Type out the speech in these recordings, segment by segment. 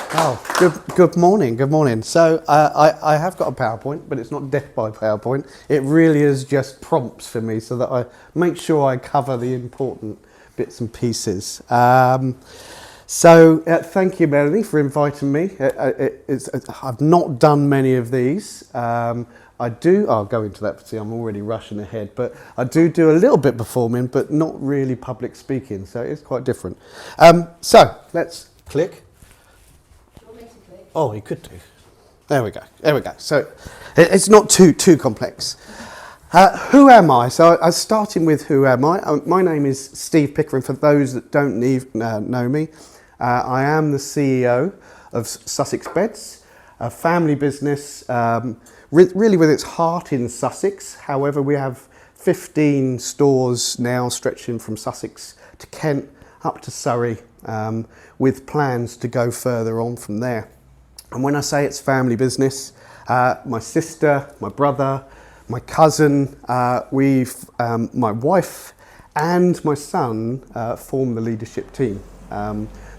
Good morning, good morning. So I have got a PowerPoint, but it's not death by PowerPoint. It really is just prompts for me so that I make sure I cover the important bits and pieces. Thank you, Melanie, for inviting me. I've not done many of these. I'll go into that, see I'm already rushing ahead, but I do a little bit performing, but not really public speaking, so it's quite different. So let's click. Oh, you could do. There we go. So it's not too complex. Who am I? So I'm starting with who am I? My name is Steve Pickering, for those that don't know me. I am the CEO of Sussex Beds, a family business, really with its heart in Sussex. However, we have 15 stores now stretching from Sussex to Kent, up to Surrey, with plans to go further on from there. And when I say it's family business, my sister, my brother, my cousin, my wife and my son form the leadership team.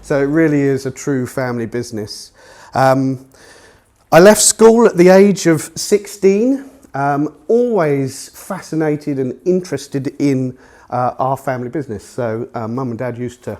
So it really is a true family business. I left school at the age of 16, always fascinated and interested in our family business. So mum and dad we used to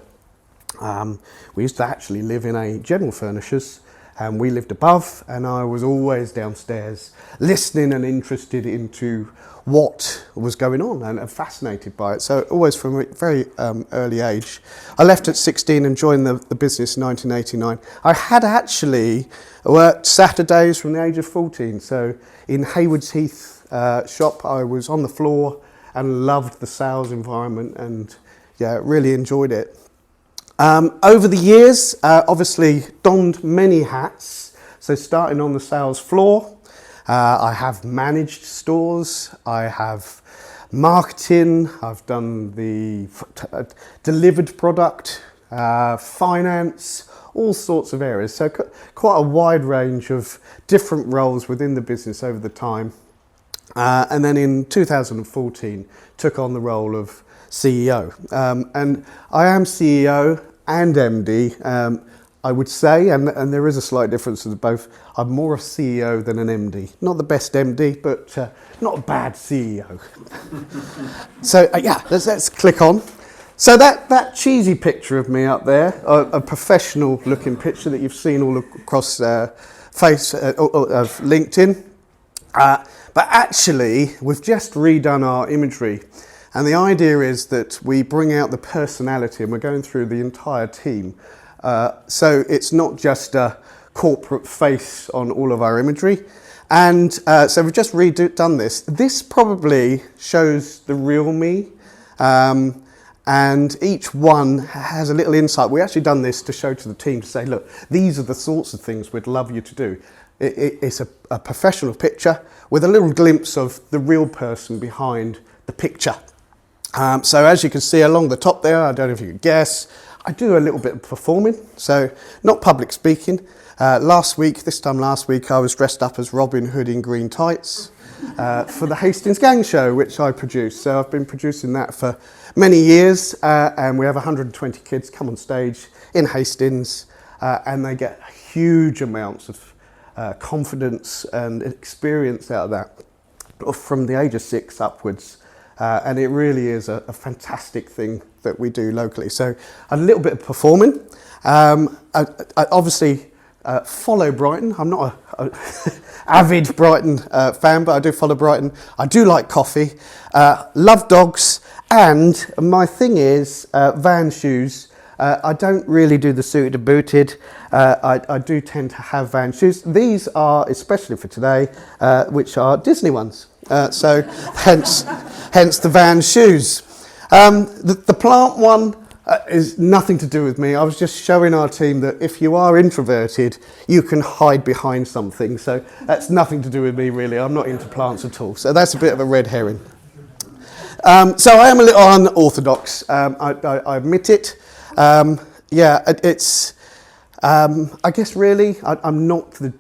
actually live in a general furnishers, and we lived above, and I was always downstairs listening and interested into what was going on and fascinated by it. So always from a very early age. I left at 16 and joined the business in 1989. I had actually worked Saturdays from the age of 14. So in Haywards Heath shop, I was on the floor and loved the sales environment and really enjoyed it. Over the years, obviously donned many hats. So starting on the sales floor, I have managed stores, I have marketing, I've done the delivered product, finance, all sorts of areas. So quite a wide range of different roles within the business over the time. And then in 2014, took on the role of CEO. And I am CEO and MD, I would say, and there is a slight difference in both. I'm more a CEO than an MD. Not the best MD, but not a bad CEO. So let's click on. So that cheesy picture of me up there, a professional looking picture that you've seen all across of LinkedIn. But actually, we've just redone our imagery. And the idea is that we bring out the personality, and we're going through the entire team. So it's not just a corporate face on all of our imagery. And so we've just redone this. This probably shows the real me. And each one has a little insight. We actually done this to show to the team to say, look, these are the sorts of things we'd love you to do. It's a professional picture with a little glimpse of the real person behind the picture. So as you can see along the top there, I don't know if you can guess, I do a little bit of performing, so not public speaking. This time last week, I was dressed up as Robin Hood in green tights for the Hastings Gang Show, which I produced. So I've been producing that for many years, and we have 120 kids come on stage in Hastings, and they get huge amounts of confidence and experience out of that from the age of 6 upwards. And it really is a fantastic thing that we do locally. So a little bit of performing. I obviously follow Brighton. I'm not an avid Brighton fan, but I do follow Brighton. I do like coffee, love dogs, and my thing is van shoes. I don't really do the suited and booted. I do tend to have van shoes. These are, especially for today, which are Disney ones. So hence the van shoes. The plant one is nothing to do with me. I was just showing our team that if you are introverted, you can hide behind something. So that's nothing to do with me, really. I'm not into plants at all. So that's a bit of a red herring. So I am a little unorthodox. I admit it. It's. I guess really, I'm not the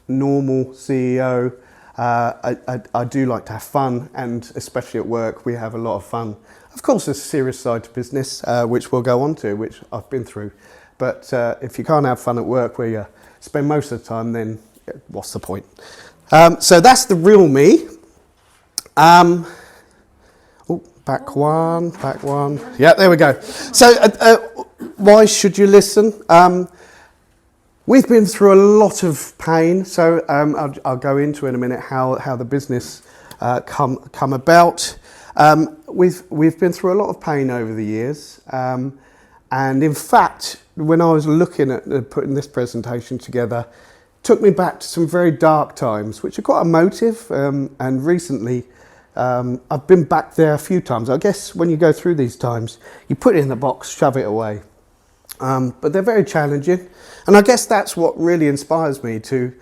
normal CEO. I do like to have fun, and especially at work, we have a lot of fun. Of course, there's a serious side to business, which we'll go on to, which I've been through But if you can't have fun at work where you spend most of the time, then what's the point? So that's the real me. Back one. Yeah, there we go. So why should you listen? We've been through a lot of pain, so I'll go into in a minute how the business come about. We've been through a lot of pain over the years, and in fact, when I was looking at putting this presentation together, it took me back to some very dark times, which are quite emotive. And recently, I've been back there a few times. I guess when you go through these times, you put it in the box, shove it away. But they're very challenging, and I guess that's what really inspires me to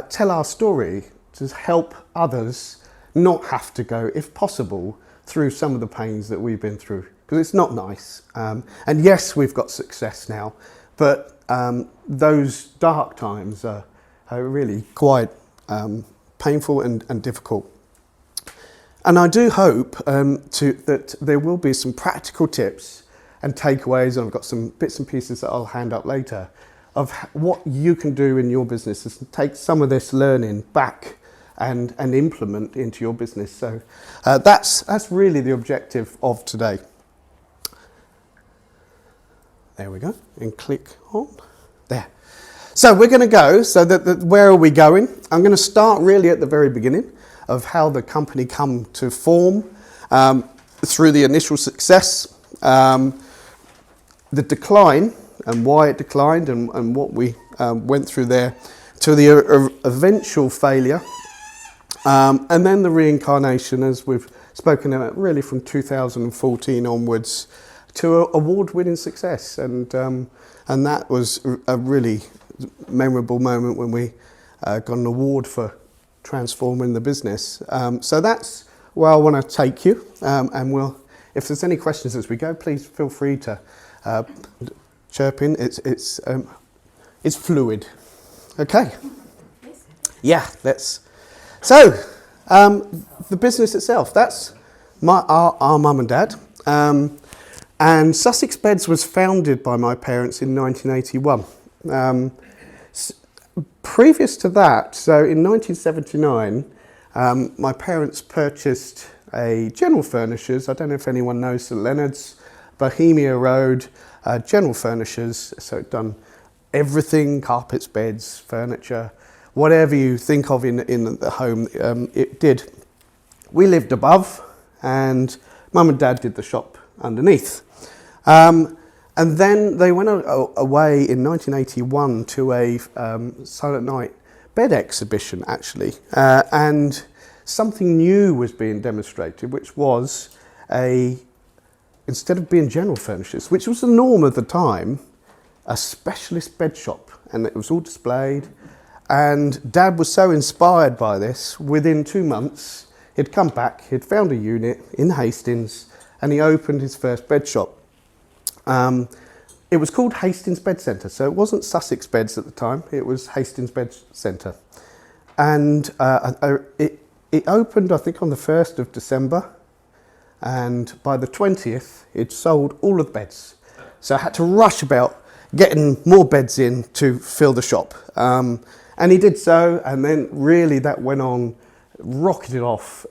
tell our story, to help others not have to go, if possible, through some of the pains that we've been through, because it's not nice. And yes, we've got success now, but those dark times are really quite painful and difficult. And I do hope that there will be some practical tips and takeaways, and I've got some bits and pieces that I'll hand up later, of what you can do in your business is take some of this learning back and implement into your business. So that's really the objective of today. There we go, and click on there. So we're going to go, so where are we going? I'm going to start really at the very beginning of how the company come to form, through the initial success, the decline and why it declined and what we went through there, to the eventual failure, and then the reincarnation, as we've spoken about, really from 2014 onwards, to award-winning success. And that was a really memorable moment when we got an award for transforming the business. So that's where I want to take you, and if there's any questions as we go, please feel free to chirp in. It's fluid. Okay. Yeah. So the business itself. That's our mum and dad. And Sussex Beds was founded by my parents in 1981. Previous to that, so in 1979, my parents purchased a general furnishers. I don't know if anyone knows St Leonard's, Bohemia Road, general furnishers. So it done everything: carpets, beds, furniture, whatever you think of in the home, it did. We lived above, and mum and dad did the shop underneath. And then they went away in 1981 to a Silent Night bed exhibition, actually. And something new was being demonstrated, which was instead of being general furnishers, which was the norm at the time, a specialist bed shop. And it was all displayed. And Dad was so inspired by this, within 2 months, he'd come back, he'd found a unit in Hastings, and he opened his first bed shop. It was called Hastings Bed Centre, so it wasn't Sussex Beds at the time, it was Hastings Bed Centre. And it opened, I think, on the 1st of December, and by the 20th, it sold all of the beds. So I had to rush about getting more beds in to fill the shop. And he did so, and then really that went on, rocketed off,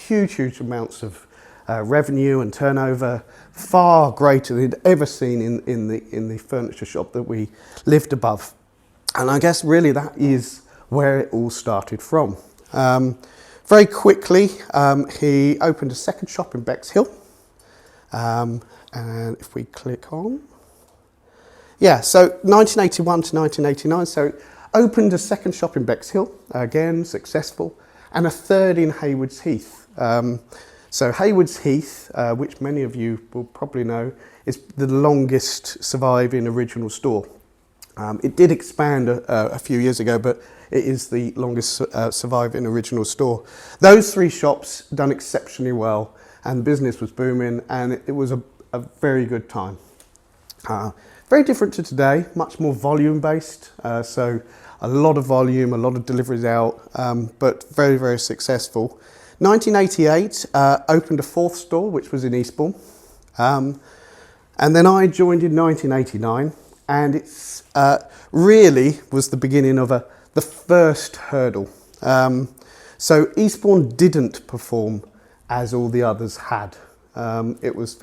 huge amounts of revenue and turnover, far greater than he'd ever seen in the furniture shop that we lived above. And I guess really that is where it all started from. Very quickly, he opened a second shop in Bexhill. And if we click on, yeah, so 1981 to 1989, so opened a second shop in Bexhill, again successful, and a third in Haywards Heath. So Haywards Heath, which many of you will probably know, is the longest surviving original store. It did expand a few years ago, but it is the longest surviving original store. Those 3 shops done exceptionally well, and the business was booming, and it was a very good time. Very different to today, much more volume based, so a lot of volume, a lot of deliveries out, but very successful. 1988, opened a 4th store, which was in Eastbourne. And then I joined in 1989, and it's really was the beginning of the first hurdle. So Eastbourne didn't perform as all the others had. It was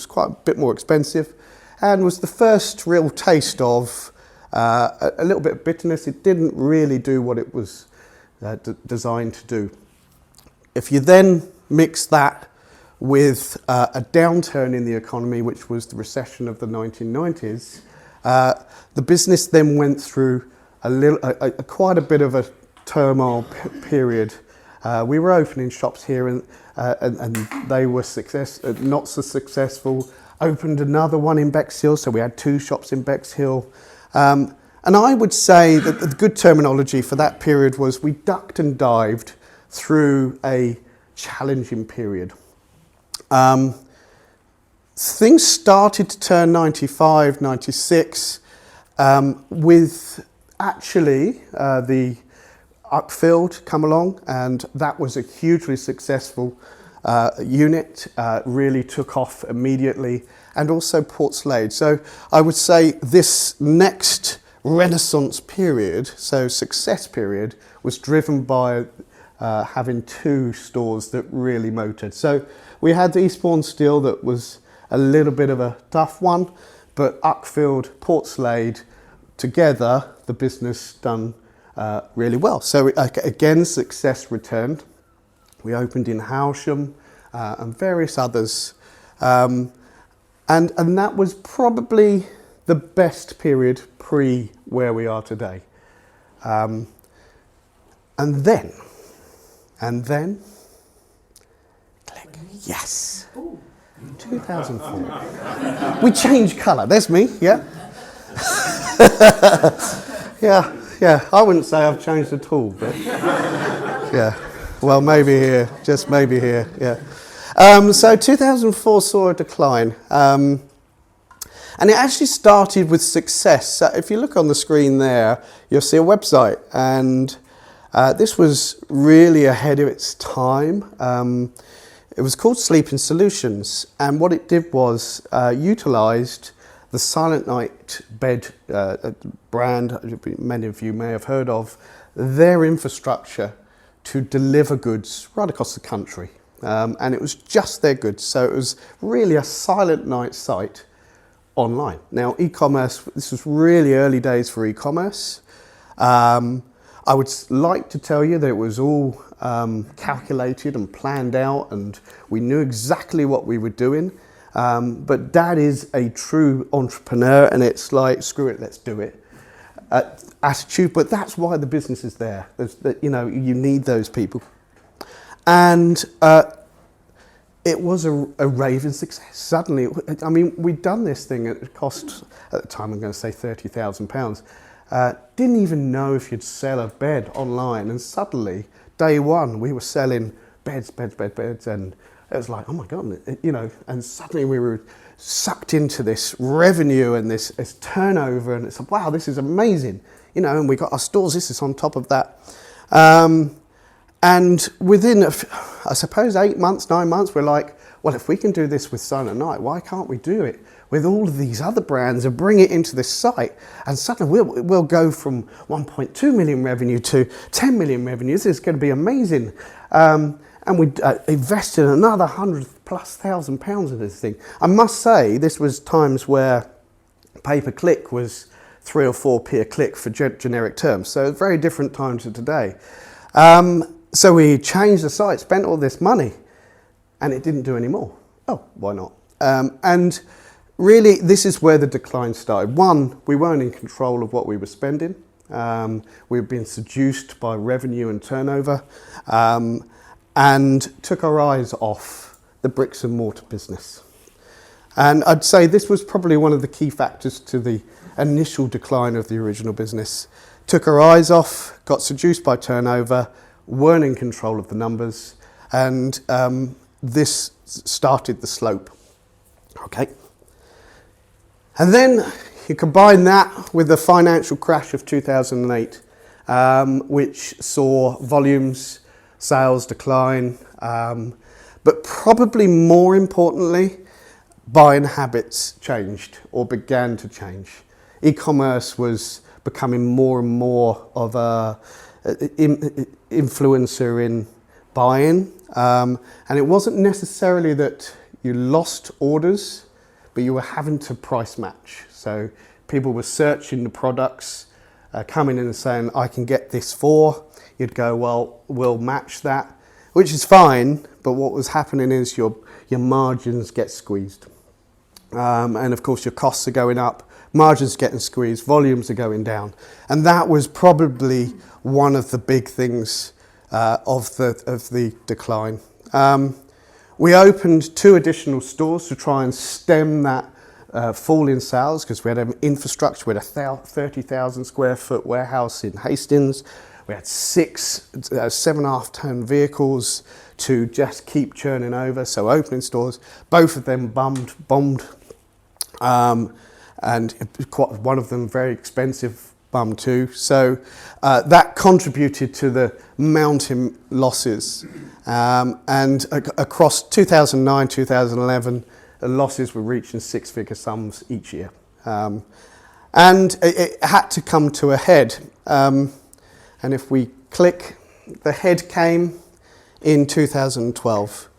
quite a bit more expensive, and was the first real taste of a little bit of bitterness. It didn't really do what it was designed to do. If you then mix that with a downturn in the economy, which was the recession of the 1990s, the business then went through quite a bit of a turmoil period. We were opening shops here, and they were not so successful. Opened another one in Bexhill, so we had 2 shops in Bexhill. And I would say that the good terminology for that period was we ducked and dived through a challenging period. Things started to turn 95, 96 with actually the Uckfield come along, and that was a hugely successful unit, really took off immediately, and also Portslade. So I would say this next Renaissance period, so success period, was driven by having 2 stores that really motored. So we had Eastbourne Steel that was a little bit of a tough one, but Uckfield, Portslade, together the business done really well. So again, success returned. We opened in Howsham and various others. And that was probably the best period pre where we are today. And then, click, yes, 2004. We changed colour, there's me, yeah. Yeah, I wouldn't say I've changed at all, but yeah. Well, maybe here, just maybe here, yeah. So 2004 saw a decline, and it actually started with success. So if you look on the screen there, you'll see a website, and this was really ahead of its time. It was called Sleeping Solutions, and what it did was utilised the Silent Night bed brand, many of you may have heard of, their infrastructure to deliver goods right across the country. And it was just their goods. So it was really a Silent Night site online. Now, e-commerce, this was really early days for e-commerce. I would like to tell you that it was all calculated and planned out, and we knew exactly what we were doing. But Dad is a true entrepreneur, and it's like, screw it, let's do it. Attitude, but that's why the business is there. You need those people. And it was a raving success. Suddenly, I mean, we'd done this thing at cost, at the time I'm going to say £30,000. Didn't even know if you'd sell a bed online, and suddenly, day one, we were selling beds, and it was like, oh my God, and suddenly we were sucked into this revenue and this turnover, and it's like, wow, this is amazing, and we got our stores, this is on top of that. And within, I suppose, 8 months, 9 months, we're like, well, if we can do this with Silent Night, why can't we do it with all of these other brands and bring it into this site? And suddenly we'll go from 1.2 million revenue to 10 million revenue. This is going to be amazing. And we invested another £100,000+ in this thing. I must say, this was times where pay-per-click was 3 or 4p a click for generic terms. So very different time to today. So we changed the site, spent all this money, and it didn't do any more. Oh, why not? And really, this is where the decline started. One, we weren't in control of what we were spending. We were being seduced by revenue and turnover, and took our eyes off the bricks and mortar business. And I'd say this was probably one of the key factors to the initial decline of the original business. Took our eyes off, got seduced by turnover, weren't in control of the numbers, and this started the slope. Okay. And then you combine that with the financial crash of 2008, which saw volumes, sales decline, but probably more importantly, buying habits changed or began to change. e-commerce was becoming more and more of a influencer in buying, and it wasn't necessarily that you lost orders, but you were having to price match. So people were searching the products, coming in and saying, I can get this for. You'd go, well, we'll match that, which is fine, but what was happening is your margins get squeezed. And of course your costs are going up, margins getting squeezed, volumes are going down. And that was probably one of the big things of the decline. We opened 2 additional stores to try and stem that fall in sales, because we had an infrastructure. We had a 30,000 square foot warehouse in Hastings. We had 6 7.5-ton vehicles to just keep churning over. So opening stores, both of them bombed, and one of them very expensive bum too. So that contributed to the mounting losses. And across 2009, 2011, the losses were reaching 6-figure sums each year. And it had to come to a head. And if we click, the head came in 2012.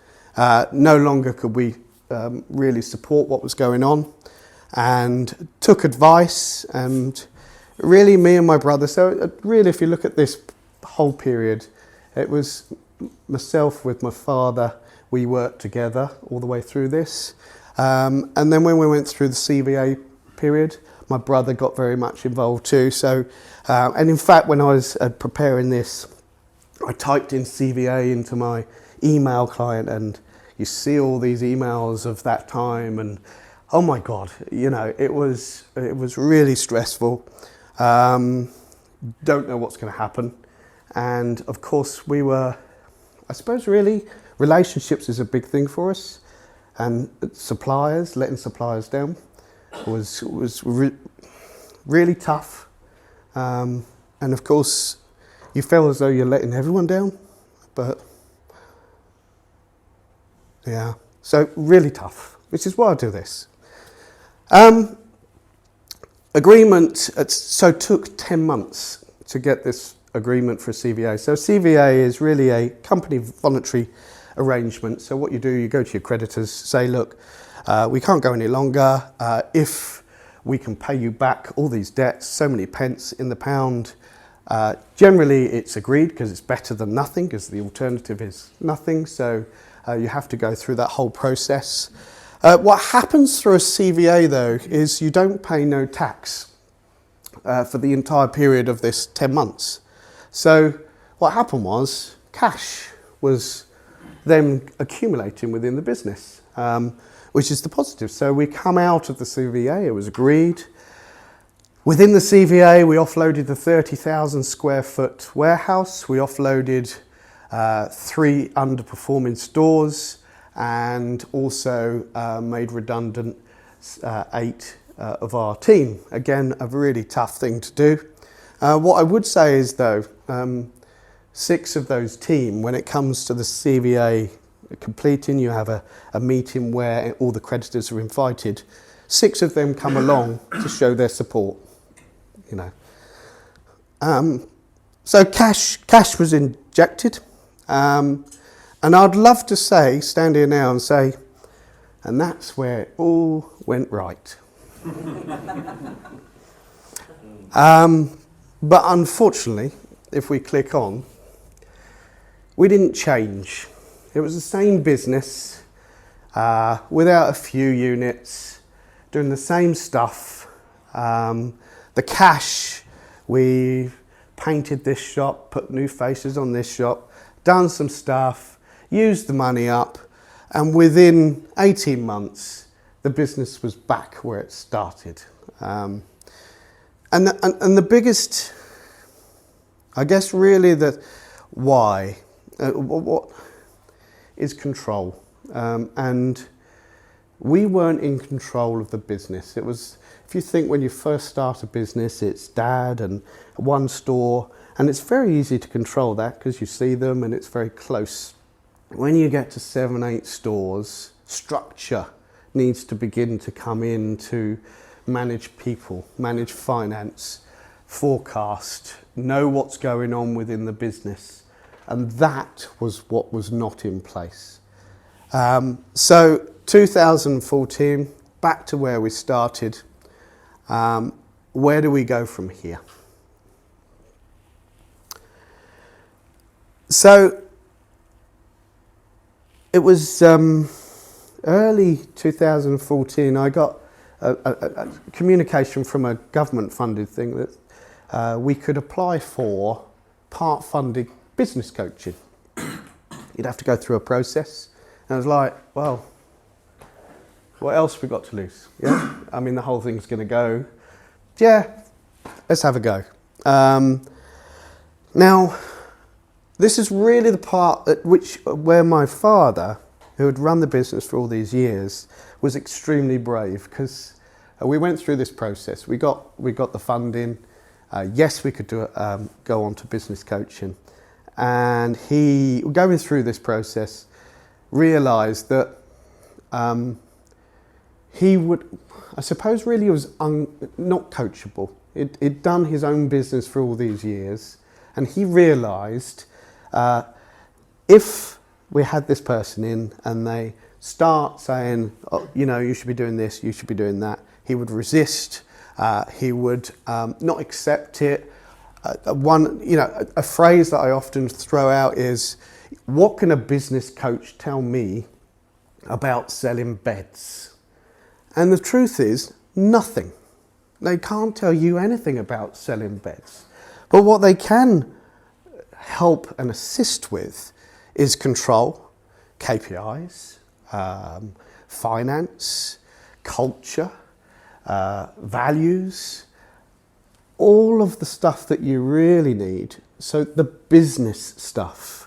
No longer could we really support what was going on, and took advice, and really me and my brother, so really if you look at this whole period, it was myself with my father, we worked together all the way through this. And then when we went through the CVA period, my brother got very much involved too. So, and in fact, when I was preparing this, I typed in CVA into my email client, and you see all these emails of that time, and oh my God, you know, it was really stressful. Don't know what's going to happen. And of course we were, I suppose really, relationships is a big thing for us. And suppliers, letting suppliers down was really tough. And of course you feel as though you're letting everyone down, but yeah, so really tough, which is why I do this. Agreement, so took 10 months to get this agreement for a CVA. So CVA is really a company voluntary arrangement. So what you do, you go to your creditors, say, look, we can't go any longer. If we can pay you back all these debts, so many pence in the pound, generally it's agreed because it's better than nothing, because the alternative is nothing. So you have to go through that whole process. What happens through a CVA though is you don't pay no tax for the entire period of this 10 months. So what happened was cash was then accumulating within the business, which is the positive. So we come out of the CVA, it was agreed. Within the CVA, we offloaded the 30,000 square foot warehouse. We offloaded 3 underperforming stores, and also made redundant 8 of our team. Again, a really tough thing to do. What I would say is though, 6 of those team, when it comes to the CVA completing, you have a meeting where all the creditors are invited. 6 of them come along to show their support, you know. So cash was injected. And I'd love to say, stand here now and say, and that's where it all went right. But unfortunately, if we click on, we didn't change. It was the same business, without a few units, doing the same stuff. The cash, we painted this shop, put new faces on this shop, done some stuff, used the money up, and within 18 months, the business was back where it started. And the biggest, I guess really the why, what is control. And we weren't in control of the business. It was, if you think when you first start a business, it's dad and one store, and it's very easy to control that because you see them and it's very close. When you get to 7, 8 stores, structure needs to begin to come in to manage people, manage finance, forecast, know what's going on within the business. And that was what was not in place. So 2014, back to where we started. Where do we go from here? So it was early 2014, I got a communication from a government-funded thing that we could apply for part-funded business coaching. You'd have to go through a process. And I was like, well, what else have we got to lose? Yeah, I mean, the whole thing's going to go. Yeah, let's have a go. Now, this is really the part where my father, who had run the business for all these years, was extremely brave, because we went through this process. We got the funding. Yes, we could go on to business coaching. And he, going through this process, realised that he would, I suppose, really was not coachable. He'd done his own business for all these years, and he realised if we had this person in and they start saying, oh, you know, you should be doing this, you should be doing that, he would resist, he would not accept it. A phrase that I often throw out is, what can a business coach tell me about selling beds? And the truth is, nothing. They can't tell you anything about selling beds. But what they can help and assist with is control, KPIs, finance, culture, values, all of the stuff that you really need. So the business stuff.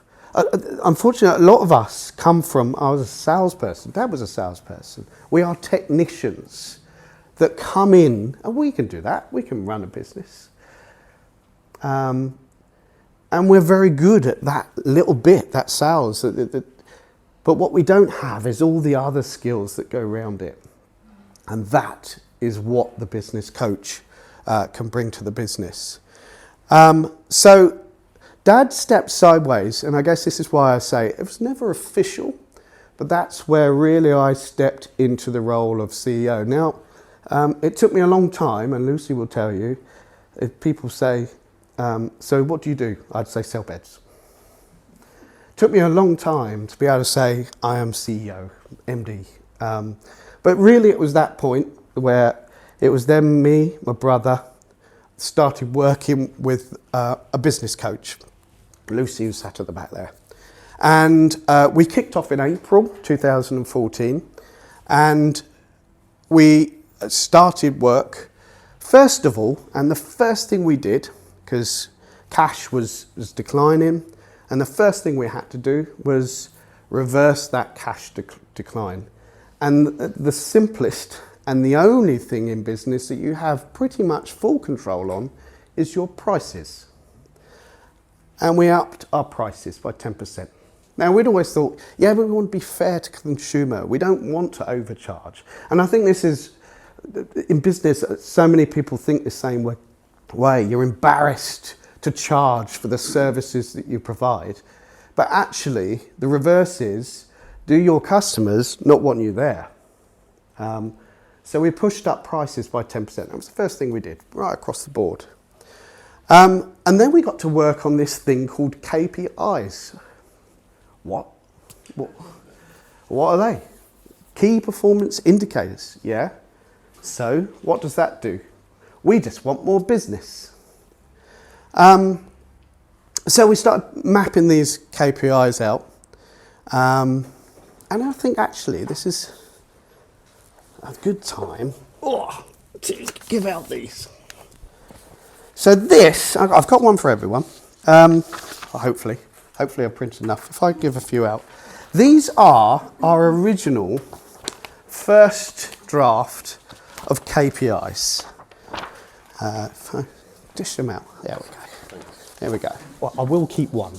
Unfortunately, a lot of us come from, I was a salesperson, Dad was a salesperson. We are technicians that come in, and we can do that, we can run a business. And we're very good at that little bit, that sales. But what we don't have is all the other skills that go around it. And that is what the business coach can bring to the business. So Dad stepped sideways, and I guess this is why I say it was never official, but that's where really I stepped into the role of CEO. Now, it took me a long time, and Lucy will tell you, if people say, so what do you do? I'd say sell beds. Took me a long time to be able to say I am CEO, MD. But really it was that point where it was then me, my brother, started working with a business coach, Lucy, who sat at the back there. And we kicked off in April 2014, and we started work. First of all, and the first thing we did, because cash was declining, and the first thing we had to do was reverse that cash decline. And the simplest and the only thing in business that you have pretty much full control on is your prices. And we upped our prices by 10%. Now, we'd always thought, yeah, but we want to be fair to consumer. We don't want to overcharge. And I think this is, in business, so many people think the same way. You're embarrassed to charge for the services that you provide. But actually, the reverse is, do your customers not want you there? So we pushed up prices by 10%. That was the first thing we did, right across the board. And then we got to work on this thing called KPIs. What are they? Key performance indicators, yeah? So what does that do? We just want more business. So we started mapping these KPIs out. And I think actually this is a good time to give out these. So this, I've got one for everyone. Hopefully I've printed enough. If I give a few out. These are our original first draft of KPIs. If I dish them out. There we go. Well, I will keep one.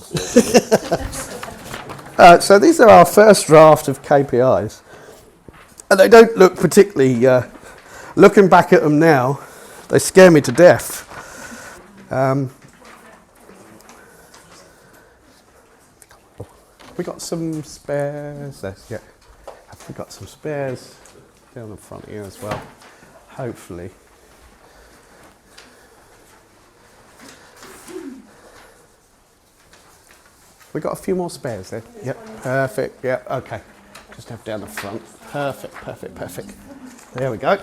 So these are our first draft of KPIs. And they don't look particularly looking back at them now, they scare me to death. We got some spares. Yeah, have we got some spares down the front here as well? Hopefully. We got a few more spares there. Yep, perfect. Yeah, okay. Just have down the front. Perfect, perfect, perfect. There we go.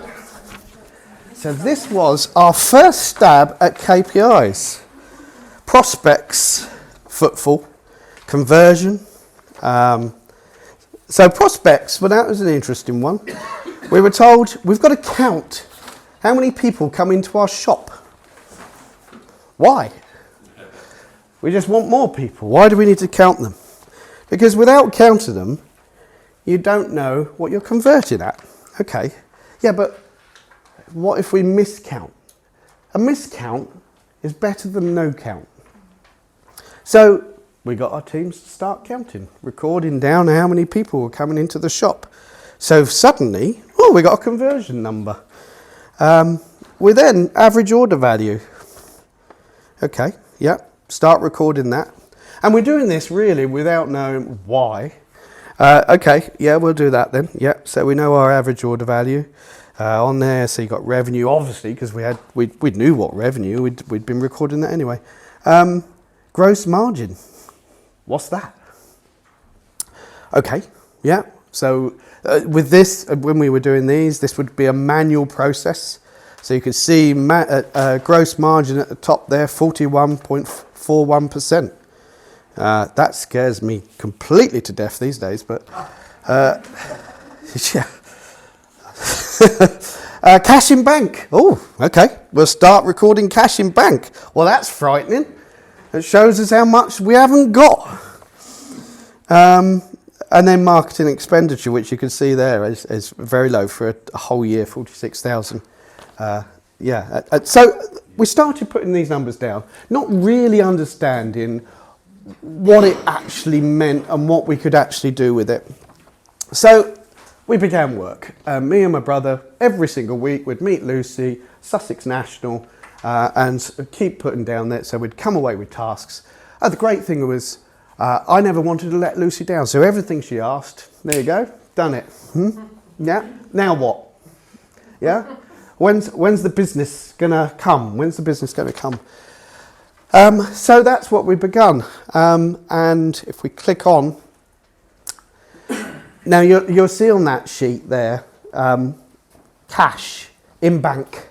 So this was our first stab at KPIs. Prospects, footfall, conversion. So prospects, well, that was an interesting one. We were told we've got to count how many people come into our shop. Why? We just want more people. Why do we need to count them? Because without counting them, you don't know what you're converting at. Okay, yeah, but what if we miscount? A miscount is better than no count. So we got our teams to start counting, recording down how many people were coming into the shop. So suddenly, we got a conversion number. We then average order value. Okay, yeah. Start recording that. And we're doing this really without knowing why. Okay, yeah, we'll do that then. Yeah, so we know our average order value on there. So you got revenue, obviously, because we knew what revenue. We'd been recording that anyway. Gross margin. What's that? Okay, yeah. So with this, when we were doing these, this would be a manual process. So you can see gross margin at the top there, 41.41%. That scares me completely to death these days, but yeah. Cash in bank. Oh, okay. We'll start recording cash in bank. Well, that's frightening. It shows us how much we haven't got. And then marketing expenditure, which you can see there is very low for a whole year, 46,000. So we started putting these numbers down, not really understanding what it actually meant and what we could actually do with it. So we began work. Me and my brother, every single week, we'd meet Lucy, Sussex National, and keep putting down that. So we'd come away with tasks. The great thing was, I never wanted to let Lucy down. So everything she asked, there you go, done it. Yeah, now what? Yeah? When's the business gonna come? When's the business gonna come? So that's what we begun. And if we click on, now you'll see on that sheet there, cash in bank,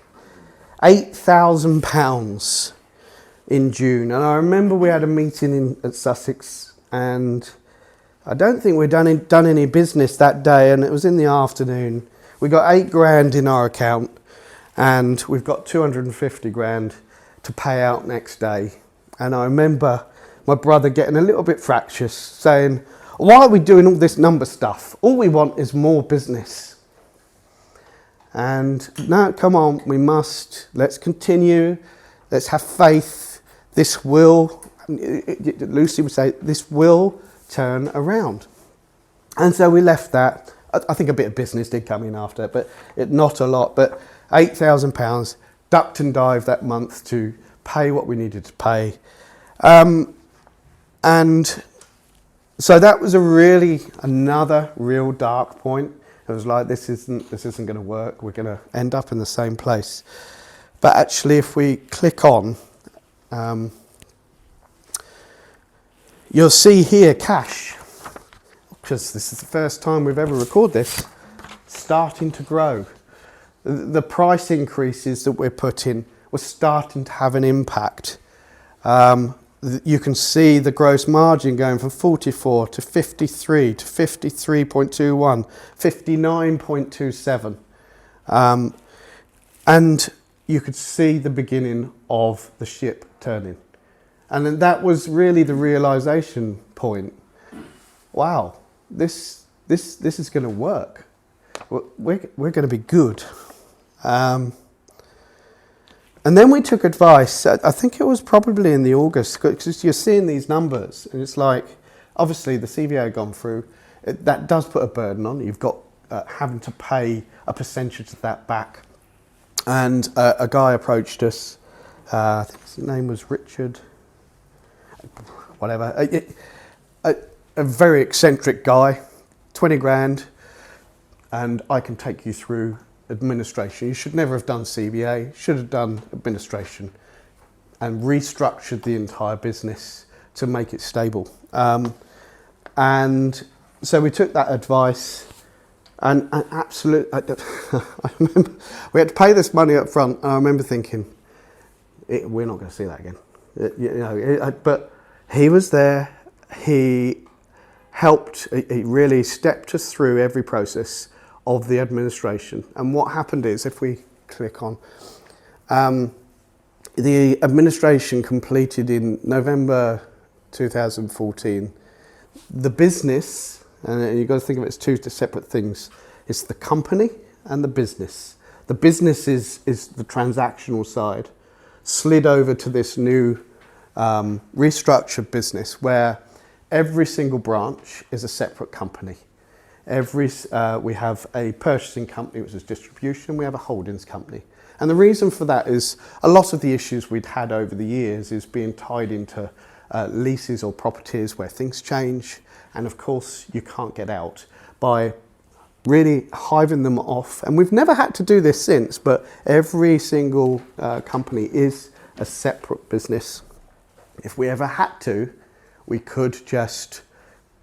£8,000 in June. And I remember we had a meeting at Sussex, and I don't think we'd done any business that day, and it was in the afternoon. We got £8,000 in our account, and we've got 250 grand to pay out next day. And I remember my brother getting a little bit fractious, saying, why are we doing all this number stuff? All we want is more business. And no, come on, let's continue, let's have faith. This will, Lucy would say, this will turn around. And so we left that. I think a bit of business did come in after, but not a lot, but £8,000, ducked and dived that month to pay what we needed to pay. And so that was another real dark point. It was like, this isn't going to work. We're going to end up in the same place. But actually, if we click on, you'll see here cash, because this is the first time we've ever recorded this, starting to grow. The price increases that we're putting were starting to have an impact. You can see the gross margin going from 44 to 53 to 53.21, 59.27. And you could see the beginning of the ship turning. And then that was really the realization point. Wow, this is going to work. We're going to be good. And then we took advice. I think it was probably in the August, because you're seeing these numbers, and it's like, obviously the CVA had gone through. That does put a burden on. You've got having to pay a percentage of that back. And a guy approached us. I think his name was Richard, whatever. A very eccentric guy, 20 grand, and I can take you through administration. You should never have done CBA, should have done administration, and restructured the entire business to make it stable. And so we took that advice, and absolutely, I remember we had to pay this money up front, and I remember thinking, we're not going to see that again. But he was there, he helped, he really stepped us through every process of the administration. And what happened is, if we click on, the administration completed in November 2014. The business, and you've got to think of it as two separate things, it's the company and the business. The business is the transactional side, slid over to this new restructured business where every single branch is a separate company. We have a purchasing company, which is distribution, we have a holdings company. And the reason for that is a lot of the issues we'd had over the years is being tied into leases or properties where things change, and of course you can't get out by really hiving them off. And we've never had to do this since, but every single company is a separate business. If we ever had to, we could just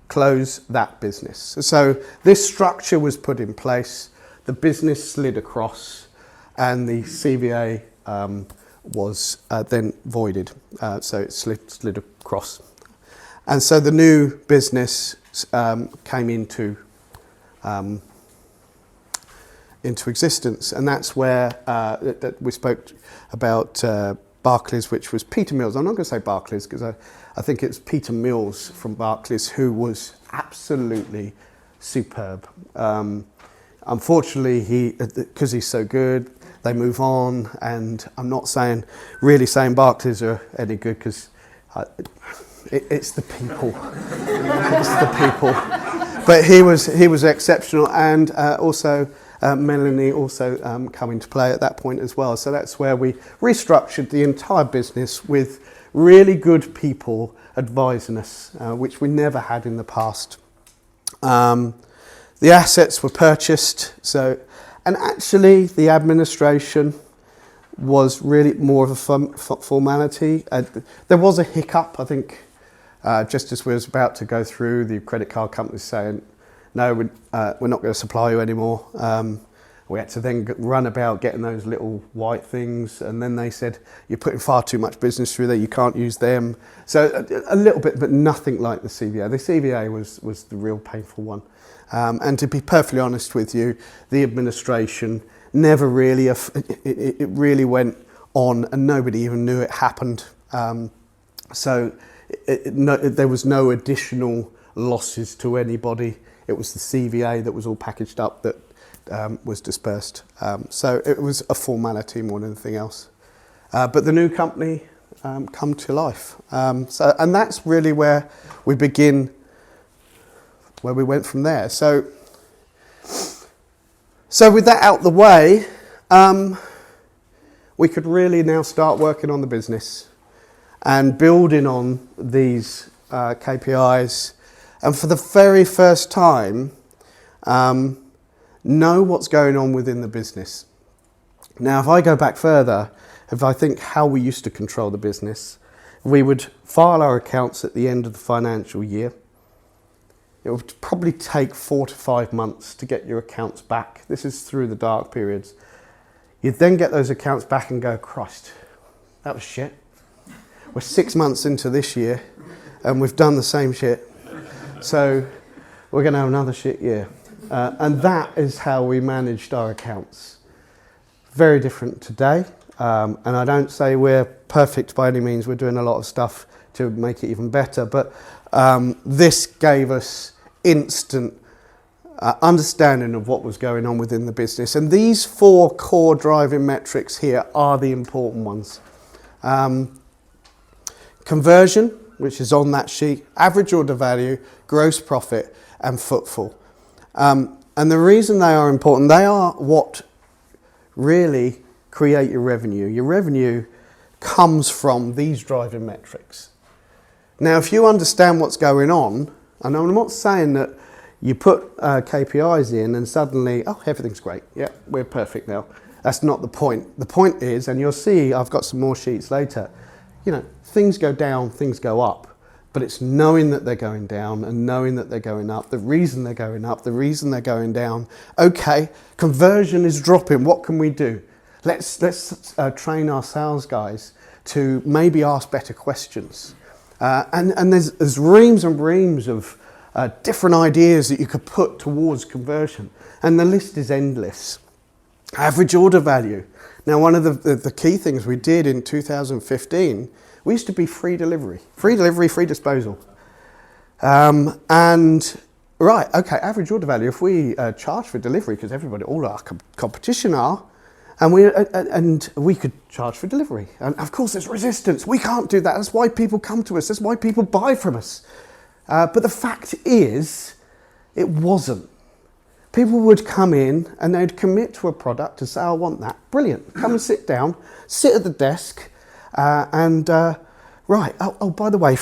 close that business. So this structure was put in place, the business slid across, and the CVA was then voided, so it slid across. And so the new business came into existence, and that's where that we spoke about Barclays, which was Peter Mills. I'm not going to say Barclays because I think it's Peter Mills from Barclays who was absolutely superb. Unfortunately, because he's so good, they move on, and I'm not really saying Barclays are any good because it's the people. It's the people. But he was exceptional, and also Melanie also come into play at that point as well. So that's where we restructured the entire business with really good people advising us, which we never had in the past. The assets were purchased, and actually the administration was really more of a formality. There was a hiccup, I think, just as we was about to go through, the credit card companies saying, no, we're not going to supply you anymore. We had to then run about getting those little white things, and then they said, you're putting far too much business through there, you can't use them. So a little bit, but nothing like the CVA. The CVA was the real painful one. And to be perfectly honest with you, the administration never really, it really went on, and nobody even knew it happened. So there was no additional losses to anybody. It was the CVA that was all packaged up that was dispersed. So it was a formality more than anything else. But the new company come to life. And that's really where we begin, where we went from there. So with that out the way, we could really now start working on the business and building on these KPIs. And for the very first time, know what's going on within the business. Now, if I go back further, if I think how we used to control the business, we would file our accounts at the end of the financial year. It would probably take 4 to 5 months to get your accounts back. This is through the dark periods. You'd then get those accounts back and go, Christ, that was shit. We're 6 months into this year and we've done the same shit. So we're going to have another shit year. And that is how we managed our accounts. Very different today. And I don't say we're perfect by any means. We're doing a lot of stuff to make it even better. But this gave us instant understanding of what was going on within the business. And these 4 core driving metrics here are the important ones. Conversion, which is on that sheet, average order value, gross profit, and footfall. And the reason they are important, they are what really create your revenue. Your revenue comes from these driving metrics. Now, if you understand what's going on, and I'm not saying that you put KPIs in and suddenly, oh, everything's great. Yeah, we're perfect now. That's not the point. The point is, and you'll see, I've got some more sheets later, things go down, things go up. But it's knowing that they're going down and knowing that they're going up, the reason they're going up, the reason they're going down. Okay, conversion is dropping. What can we do? Let's train our sales guys to maybe ask better questions. And there's reams and reams of different ideas that you could put towards conversion. And the list is endless. Average order value. Now, one of the key things we did in 2015, we used to be free delivery, free disposal. Average order value, if we charge for delivery, because all our competition are, and we could charge for delivery. And of course there's resistance, we can't do that, that's why people come to us, that's why people buy from us. But the fact is, it wasn't. People would come in and they'd commit to a product and say, I want that. Brilliant. Come and sit down, sit at the desk, by the way,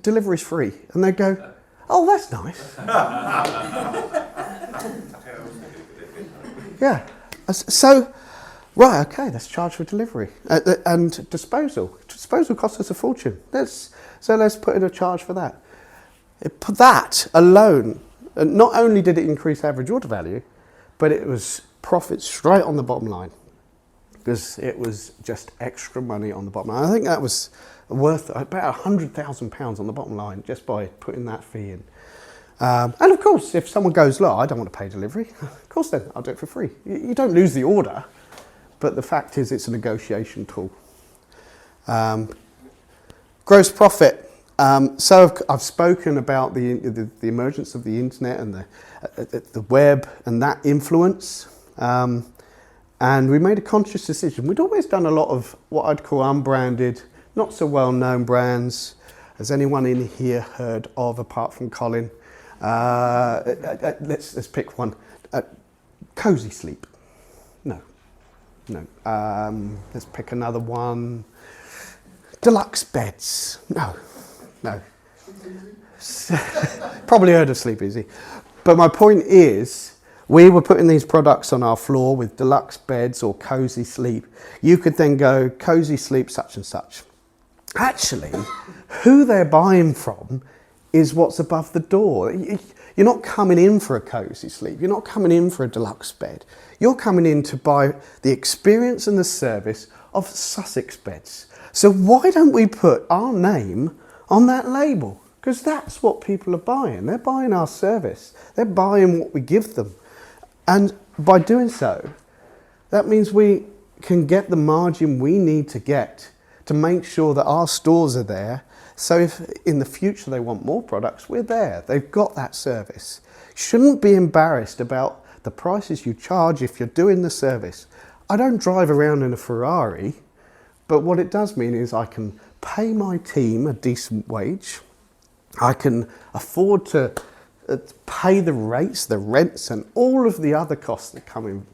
delivery's free. And they'd go, oh, that's nice. Yeah. So, let's charge for delivery. And disposal. Disposal costs us a fortune. Let's put in a charge for that. That alone, not only did it increase average order value, but it was profit straight on the bottom line, because it was just extra money on the bottom line. I think that was worth about £100,000 on the bottom line just by putting that fee in. And of course, if someone goes, look, I don't want to pay delivery, of course then, I'll do it for free. You don't lose the order, but the fact is it's a negotiation tool. Gross profit. So I've spoken about the emergence of the internet and the web and that influence. And we made a conscious decision. We'd always done a lot of what I'd call unbranded, not so well-known brands. Has anyone in here heard of, apart from Colin? Let's pick one. Cozy Sleep. No. Let's pick another one. Deluxe Beds. No. Probably heard of Sleep Easy. But my point is, we were putting these products on our floor with deluxe beds or Cozy Sleep. You could then go, Cozy Sleep such and such. Actually, who they're buying from is what's above the door. You're not coming in for a Cozy Sleep. You're not coming in for a deluxe bed. You're coming in to buy the experience and the service of Sussex Beds. So why don't we put our name on that label? Because that's what people are buying. They're buying our service. They're buying what we give them. And by doing so, that means we can get the margin we need to get to make sure that our stores are there. So if in the future they want more products, we're there. They've got that service. Shouldn't be embarrassed about the prices you charge if you're doing the service. I don't drive around in a Ferrari, but what it does mean is I can pay my team a decent wage. I can afford to pay the rates, the rents, and all of the other costs that come in,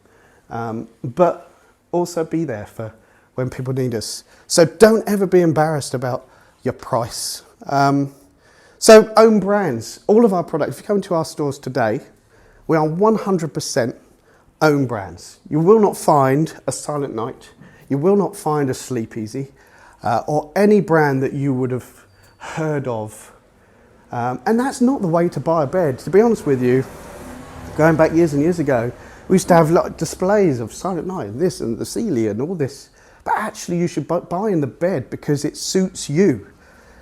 but also be there for when people need us. So don't ever be embarrassed about your price. So own brands. All of our products, if you come into our stores today, we are 100% own brands. You will not find a Silent Night. You will not find a Sleep Easy, or any brand that you would have heard of. And that's not the way to buy a bed. To be honest with you, going back years and years ago, we used to have displays of Silent Night and this and the Celia and all this. But actually you should buy in the bed because it suits you.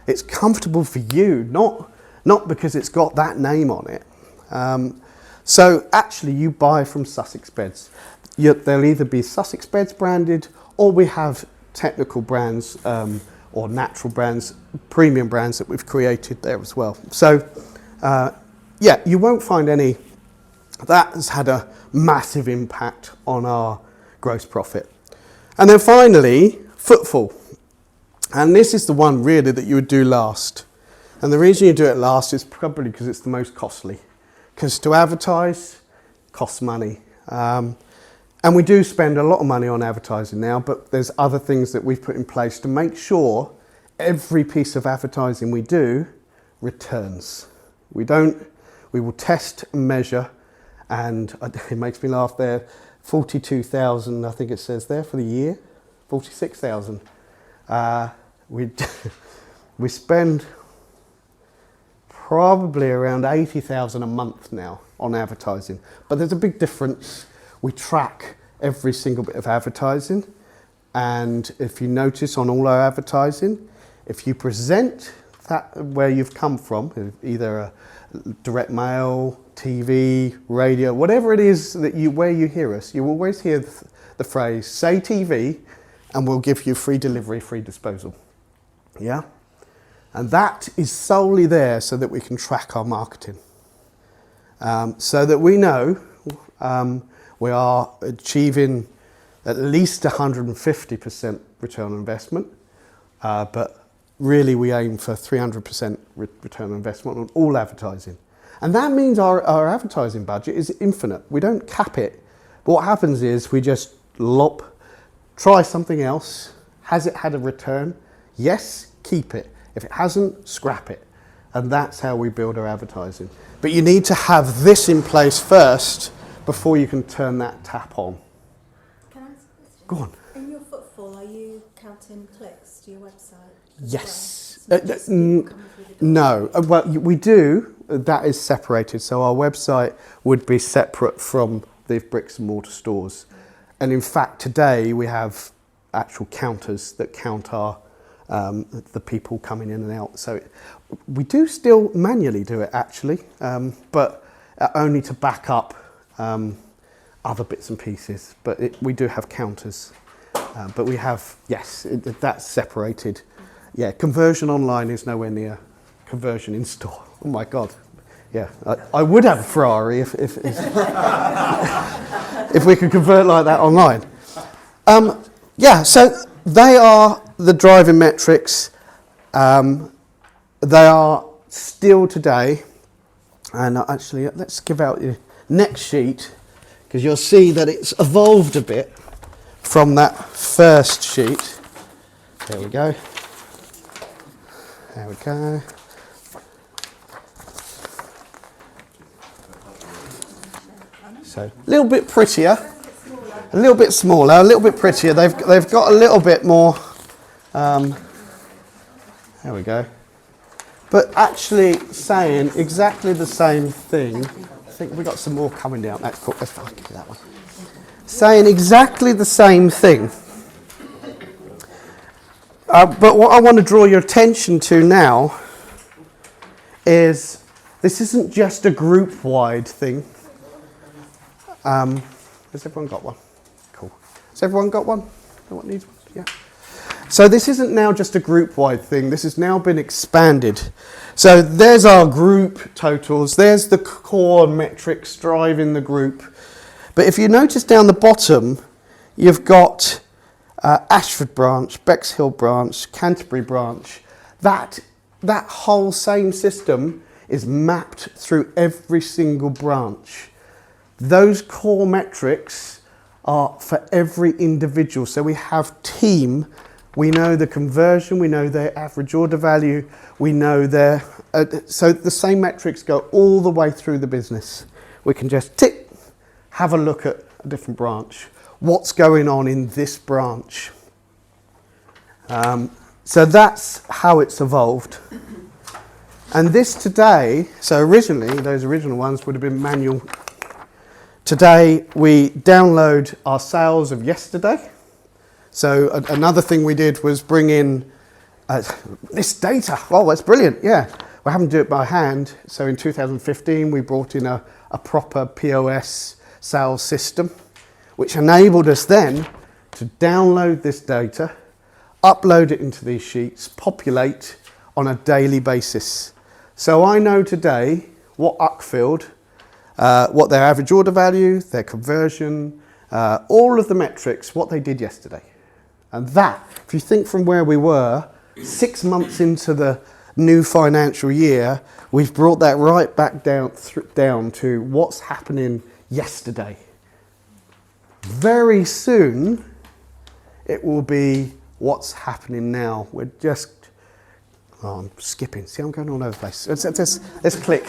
It's comfortable for you, not because it's got that name on it. So actually you buy from Sussex Beds. They'll either be Sussex Beds branded, or we have technical brands or natural brands, premium brands that we've created there as well. So you won't find any. That has had a massive impact on our gross profit. And then finally, footfall. And this is the one really that you would do last. And the reason you do it last is probably because it's the most costly. Because to advertise costs money. And And we do spend a lot of money on advertising now, but there's other things that we've put in place to make sure every piece of advertising we do returns. We will test and measure, and it makes me laugh there, 42,000, I think it says there, for the year, 46,000. We spend probably around 80,000 a month now on advertising, but there's a big difference. We track every single bit of advertising, and if you notice on all our advertising, if you present that where you've come from, either a direct mail, TV, radio, whatever it is that where you hear us, you always hear the phrase, say TV, and we'll give you free delivery, free disposal. Yeah? And that is solely there so that we can track our marketing. So that we know we are achieving at least 150% return on investment, but really we aim for 300% return on investment on all advertising. And that means our advertising budget is infinite. We don't cap it. But what happens is we just try something else. Has it had a return? Yes, keep it. If it hasn't, scrap it. And that's how we build our advertising. But you need to have this in place first before you can turn that tap on. Can I ask a question? Go on. In your footfall, are you counting clicks to your website? Yes. Well? No. Well, we do. That is separated. So our website would be separate from the bricks and mortar stores. And in fact, today we have actual counters that count our the people coming in and out. So we do still manually do it actually, but only to back up other bits and pieces. But we do have counters. But we have, yes, that's separated. Yeah, conversion online is nowhere near conversion in store. Oh my God. Yeah, I would have a Ferrari if if we could convert like that online. Yeah, so they are the driving metrics. They are still today, and actually let's give out the next sheet because you'll see that it's evolved a bit from that first sheet. There we go. There we go. So a little bit prettier, a little bit smaller, a little bit prettier. They've got a little bit more. There we go. But actually saying exactly the same thing. I think we got some more coming down. That's cool. Let's give you that one. Saying exactly the same thing. But what I want to draw your attention to now is this isn't just a group-wide thing. Has everyone got one? Cool. Has everyone got one? No one needs one? Yeah. So this isn't now just a group-wide thing. This has now been expanded. So there's our group totals. There's the core metrics driving the group. But if you notice down the bottom, you've got Ashford branch, Bexhill branch, Canterbury branch. That whole same system is mapped through every single branch. Those core metrics are for every individual. So we have team, we know the conversion, we know their average order value, we know their... so the same metrics go all the way through the business. We can just tick, have a look at a different branch. What's going on in this branch? So that's how it's evolved. And this today, so originally, those original ones would have been manual. Today, we download our sales of yesterday. So another thing we did was bring in this data. Oh, that's brilliant, yeah. We're having to do it by hand. So in 2015, we brought in a proper POS sales system, which enabled us then to download this data, upload it into these sheets, populate on a daily basis. So I know today what Uckfield, what their average order value, their conversion, all of the metrics, what they did yesterday. And that, if you think from where we were, 6 months into the new financial year, we've brought that right back down to what's happening yesterday. Very soon, it will be what's happening now. We're just, I'm skipping. See, I'm going all over the place. Let's click.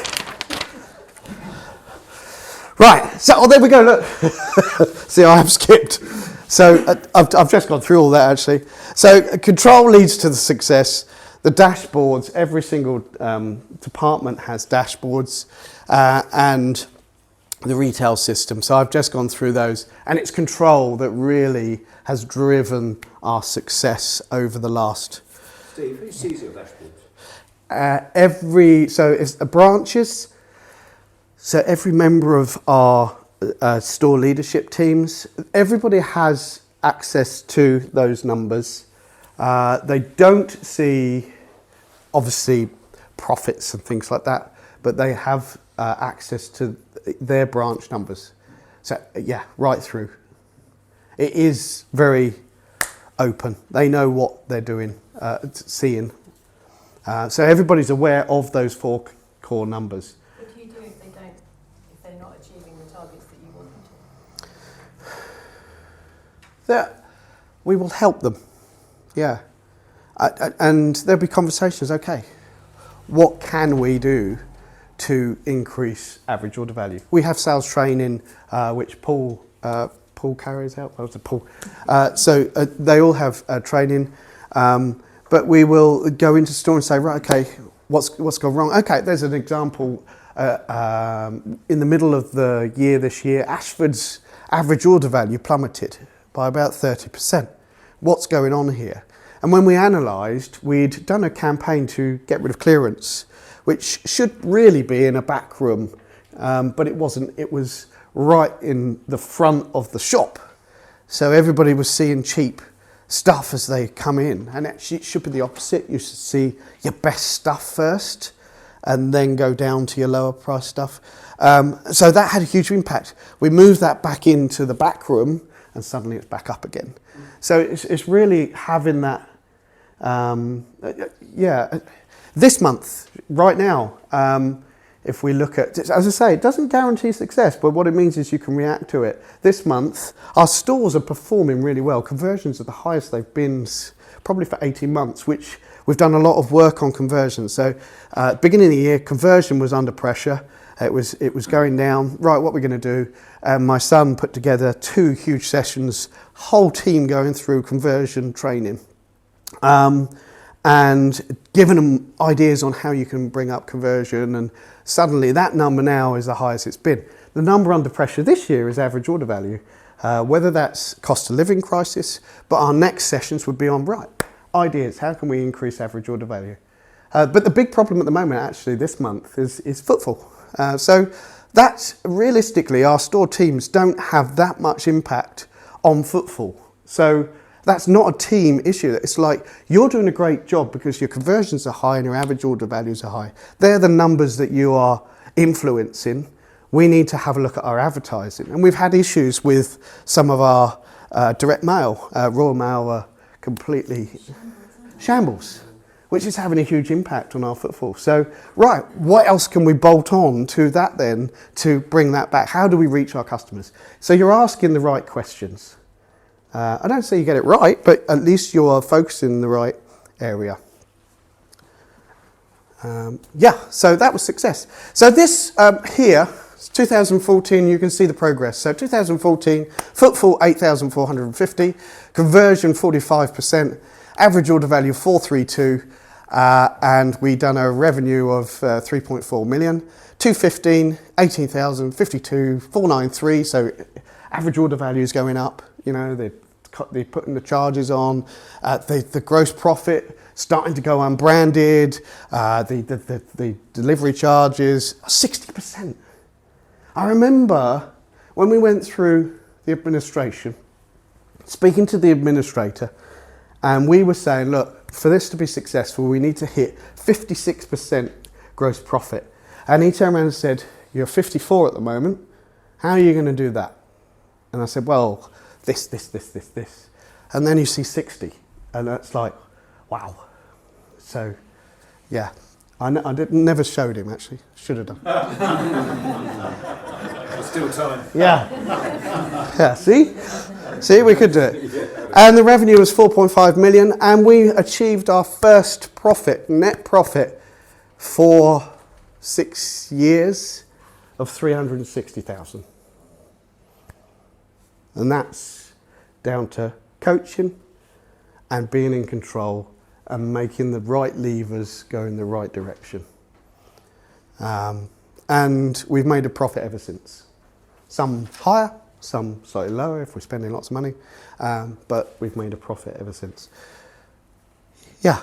Right, so there we go, look. See, I have skipped. So I've just gone through all that actually. So control leads to the success. The dashboards, every single department has dashboards and the retail system. So I've just gone through those, and it's control that really has driven our success over the last. Steve, who sees your dashboards? So it's branches. So every member of our store leadership teams, everybody has access to those numbers. They don't see, obviously, profits and things like that, but they have access to their branch numbers. So yeah, right through. It is very open. They know what they're doing, seeing. So everybody's aware of those four core numbers. What do you do if they're not achieving the targets that you want them to? We will help them, yeah. And there'll be conversations, okay, what can we do to increase average order value? We have sales training, which Paul carries out. Well, it's a Paul. So they all have training, but we will go into store and say, right, okay, what's gone wrong? Okay, there's an example. In the middle of the year this year, Ashford's average order value plummeted by about 30%. What's going on here? And when we analysed, we'd done a campaign to get rid of clearance, which should really be in a back room, but it wasn't. It was right in the front of the shop. So everybody was seeing cheap stuff as they come in. And actually it should be the opposite. You should see your best stuff first and then go down to your lower price stuff. So that had a huge impact. We moved that back into the back room and suddenly it's back up again. So it's really having that, this month, right now, if we look at, as I say, it doesn't guarantee success, but what it means is you can react to it. This month, our stores are performing really well. Conversions are the highest they've been probably for 18 months, which we've done a lot of work on conversion. So beginning of the year, conversion was under pressure. It was going down. Right, what we're going to do? My son put together 2 huge sessions, whole team going through conversion training. And given them ideas on how you can bring up conversion, and suddenly that number now is the highest it's been. The number under pressure this year is average order value, whether that's cost of living crisis, but our next sessions would be on, right, ideas, how can we increase average order value? But the big problem at the moment actually this month is footfall. So that's realistically, our store teams don't have that much impact on footfall. So that's not a team issue. It's like you're doing a great job because your conversions are high and your average order values are high. They're the numbers that you are influencing. We need to have a look at our advertising. And we've had issues with some of our direct mail. Royal Mail are completely shambles, which is having a huge impact on our footfall. So, right, what else can we bolt on to that then to bring that back? How do we reach our customers? So you're asking the right questions. I don't say you get it right, but at least you're focusing in the right area. So that was success. So this here, 2014, you can see the progress. So 2014, footfall 8,450, conversion 45%, average order value 432, and we done a revenue of 3.4 million, 215, 18,000, 52, 493. So average order value is going up. You know, they're putting the charges on, the gross profit starting to go unbranded, the delivery charges, 60%. I remember when we went through the administration, speaking to the administrator, and we were saying, look, for this to be successful, we need to hit 56% gross profit. And he turned around and said, you're 54 at the moment, how are you going to do that? And I said, well, this. And then you see 60, and it's like, wow. So, yeah, I never showed him, actually. Should have done. Still time. Yeah. Yeah, see? See, we could do it. And the revenue was 4.5 million, and we achieved our first profit, net profit, for 6 years of 360,000. And that's down to coaching and being in control and making the right levers go in the right direction. And we've made a profit ever since. Some higher, some slightly lower if we're spending lots of money, but we've made a profit ever since. Yeah.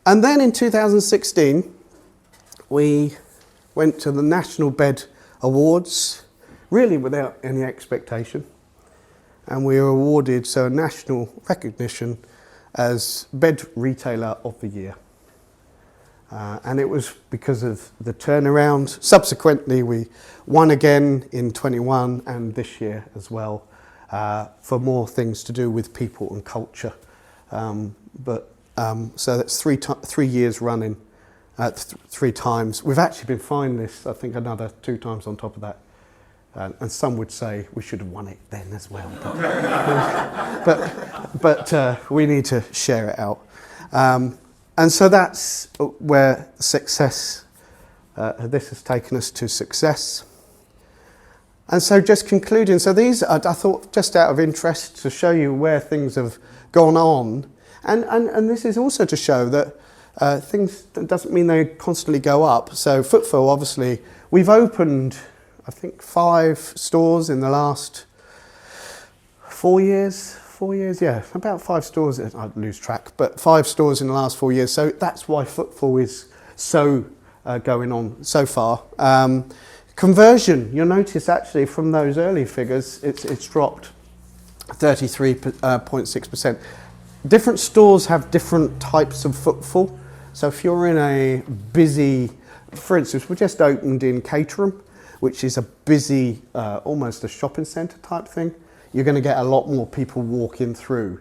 And then in 2016, we went to the National Bed Awards, really without any expectation. And we were awarded a national recognition as Bed Retailer of the Year. And it was because of the turnaround. Subsequently, we won again in 21 and this year as well for more things to do with people and culture. So that's 3 years running, 3 times. We've actually been finalists, I think, another 2 times on top of that. And some would say we should have won it then as well. But we need to share it out. And so that's where success, this has taken us to success. And so just concluding, so these, I thought just out of interest to show you where things have gone on. And this is also to show that things doesn't mean they constantly go up. So footfall, obviously, we've opened, I think, 5 stores in the last 4 years. 4 years, yeah, about 5 stores. I lose track, but 5 stores in the last 4 years. So that's why footfall is so going on so far. Conversion, you'll notice actually from those early figures, it's dropped 33.6%. Different stores have different types of footfall. So if you're in a busy, for instance, we just opened in Caterham, which is a busy, almost a shopping centre type thing. You're going to get a lot more people walking through.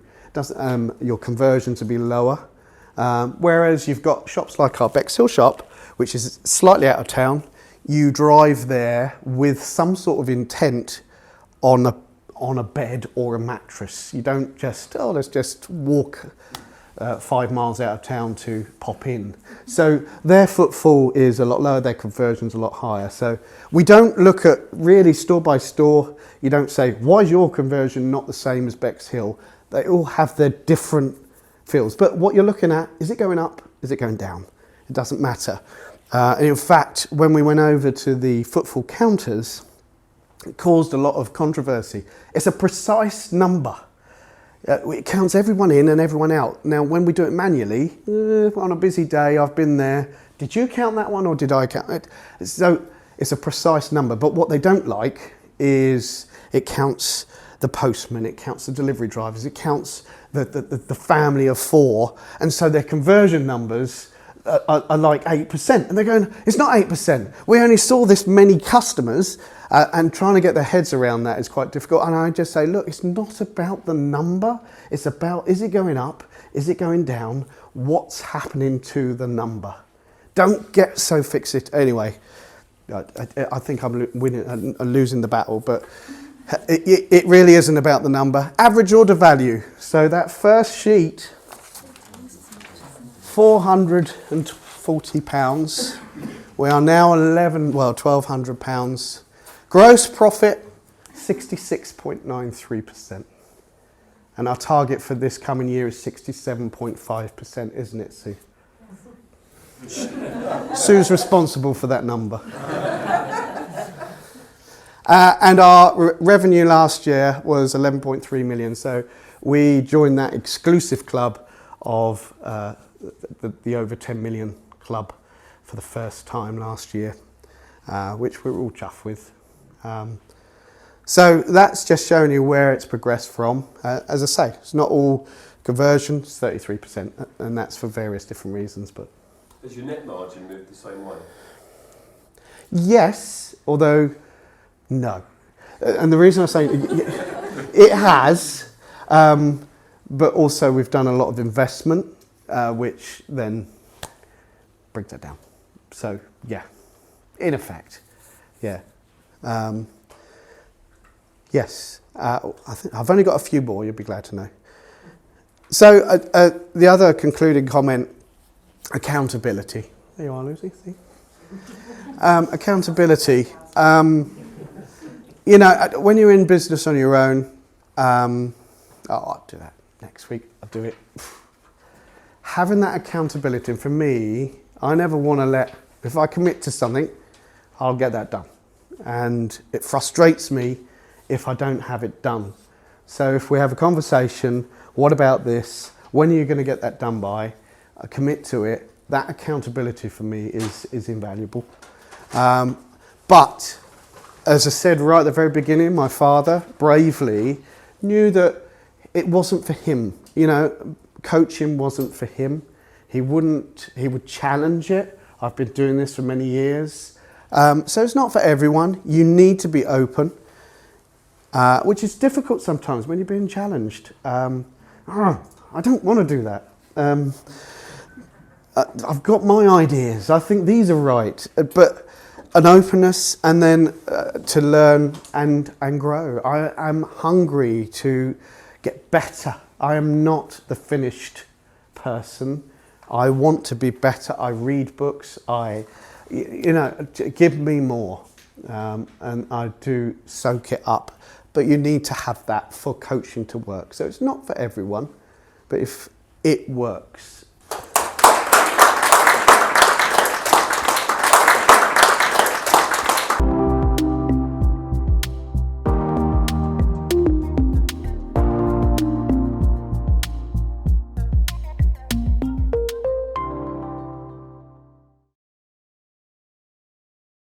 Your conversions will be lower. Whereas you've got shops like our Bexhill shop, which is slightly out of town. You drive there with some sort of intent on a bed or a mattress. You don't just, let's just walk 5 miles out of town to pop in. So their footfall is a lot lower, their conversion's a lot higher. So we don't look at really store by store. You don't say, why is your conversion not the same as Bexhill? They all have their different feels. But what you're looking at, is it going up? Is it going down? It doesn't matter. And in fact, when we went over to the footfall counters, it caused a lot of controversy. It's a precise number. It counts everyone in and everyone out. Now, when we do it manually, on a busy day, I've been there. Did you count that one or did I count it? So it's a precise number. But what they don't like is it counts the postman, it counts the delivery drivers, it counts the family of 4. And so their conversion numbers are like 8%. And they're going, it's not 8%. We only saw this many customers. And trying to get their heads around that is quite difficult. And I just say, look, it's not about the number. It's about, is it going up? Is it going down? What's happening to the number? Don't get so fixated. Anyway, I think I'm losing the battle, but it really isn't about the number. Average order value. So that first sheet, £440. We are now £1,200. Gross profit, 66.93%. And our target for this coming year is 67.5%, isn't it, Sue? Sue's responsible for that number. And our revenue last year was 11.3 million. So we joined that exclusive club of the over 10 million club for the first time last year, which we're all chuffed with. So that's just showing you where it's progressed from. As I say, it's not all conversion, it's 33%, and that's for various different reasons. But has your net margin moved the same way? Yes, although no. And the reason I say it has, but also we've done a lot of investment, which then brings it down. So yeah, in effect, yeah. Yes, I think I've only got a few more. You'll be glad to know. So the other concluding comment: accountability. There you are, Lucy. See? Accountability. When you're in business on your own, I'll do that next week. I'll do it. Having that accountability, and for me, I never want to if I commit to something, I'll get that done. And it frustrates me if I don't have it done. So if we have a conversation, what about this? When are you going to get that done by? I commit to it. That accountability for me is invaluable. But as I said right at the very beginning, my father bravely knew that it wasn't for him. Coaching wasn't for him. He would challenge it. I've been doing this for many years. So it's not for everyone. You need to be open, which is difficult sometimes when you're being challenged. I don't want to do that. I've got my ideas. I think these are right. But an openness, and then to learn and grow. I am hungry to get better. I am not the finished person. I want to be better. I read books. Give me more. And I do soak it up. But you need to have that for coaching to work. So it's not for everyone, but if it works,